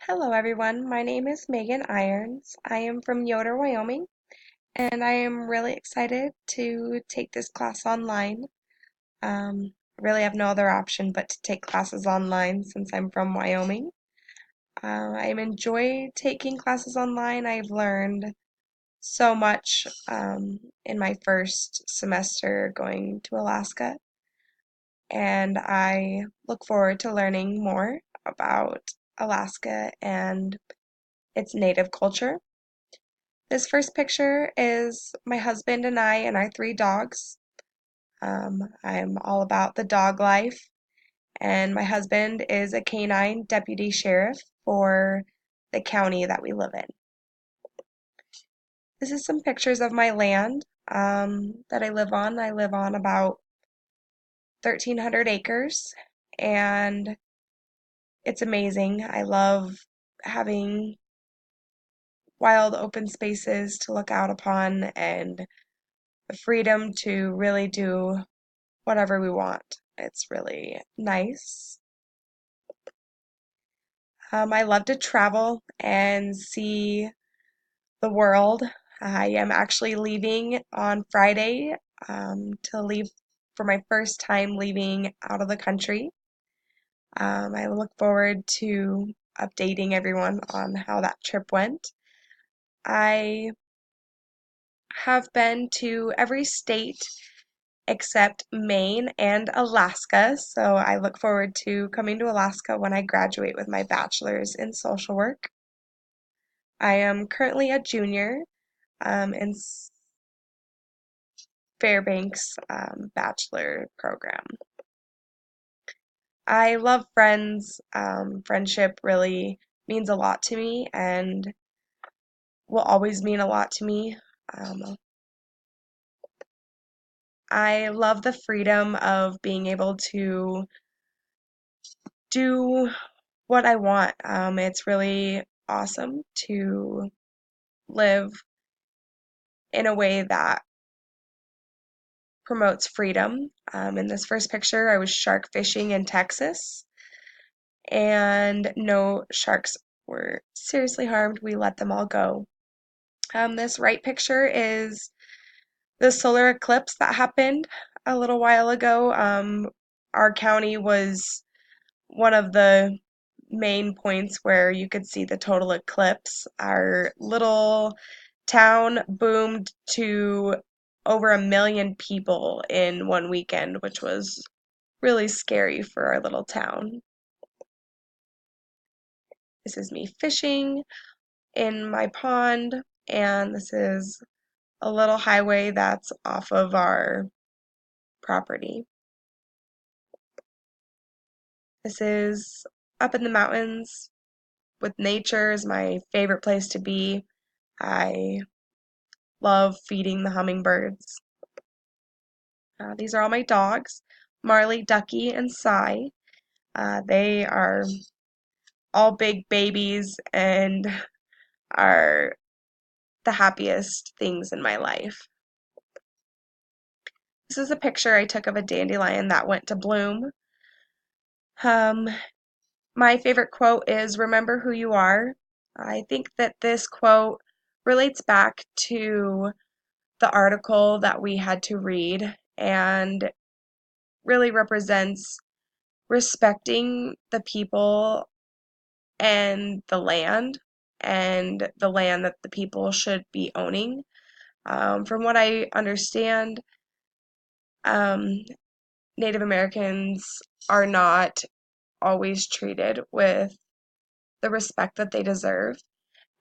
Hello everyone, my name is Megan Irons. I am from Yoder, Wyoming, and I am really excited to take this class online. I really have no other option but to take classes online since I'm from Wyoming. I enjoy taking classes online. I've learned so much in my first semester going to Alaska, and I look forward to learning more about Alaska and its native culture. This first picture is my husband and I and our three dogs. I'm all about the dog life, and my husband is a canine deputy sheriff for the county that we live in. This is some pictures of my land that I live on. I live on about 1,300 acres, and it's amazing. I love having wild open spaces to look out upon and the freedom to really do whatever we want. It's really nice. I love to travel and see the world. I am actually leaving on Friday to leave for my first time leaving out of the country. I look forward to updating everyone on how that trip went. I have been to every state except Maine and Alaska. So I look forward to coming to Alaska when I graduate with my bachelor's in social work. I am currently a junior in Fairbanks bachelor program. I love friends. Friendship really means a lot to me and will always mean a lot to me. Um, I love the freedom of being able to do what I want. It's really awesome to live in a way that promotes freedom. In this first picture, I was shark fishing in Texas, and no sharks were seriously harmed. We let them all go. This right picture is the solar eclipse that happened a little while ago. Our county was one of the main points where you could see the total eclipse. Our little town boomed to over 1 million people in one weekend, which was really scary for our little town. This is me fishing in my pond, and this is a little highway that's off of our property. This is up in the mountains with nature is my favorite place to be. I love feeding the hummingbirds. These are all my dogs, Marley, Ducky, and Cy. They are all big babies and are the happiest things in my life. This is a picture I took of a dandelion that went to bloom. Um, my favorite quote is "Remember who you are." I think that this quote relates back to the article that we had to read and really represents respecting the people and the land that the people should be owning. From what I understand, um, Native Americans are not always treated with the respect that they deserve.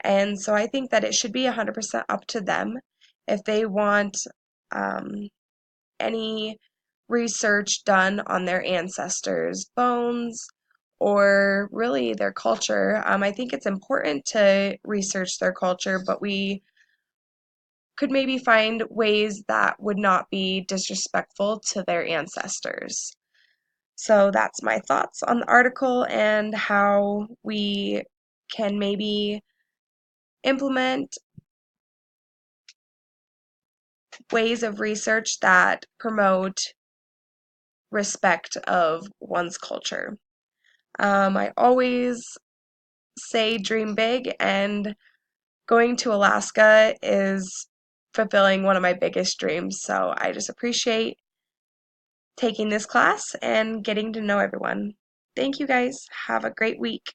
And so I think that it should be 100% up to them if they want um, any research done on their ancestors' bones or really their culture. I think it's important to research their culture, but we could maybe find ways that would not be disrespectful to their ancestors. So that's my thoughts on the article and how we can maybe implement ways of research that promote respect of one's culture. I always say dream big, and going to Alaska is fulfilling one of my biggest dreams. So I just appreciate taking this class and getting to know everyone. Thank you guys. Have a great week.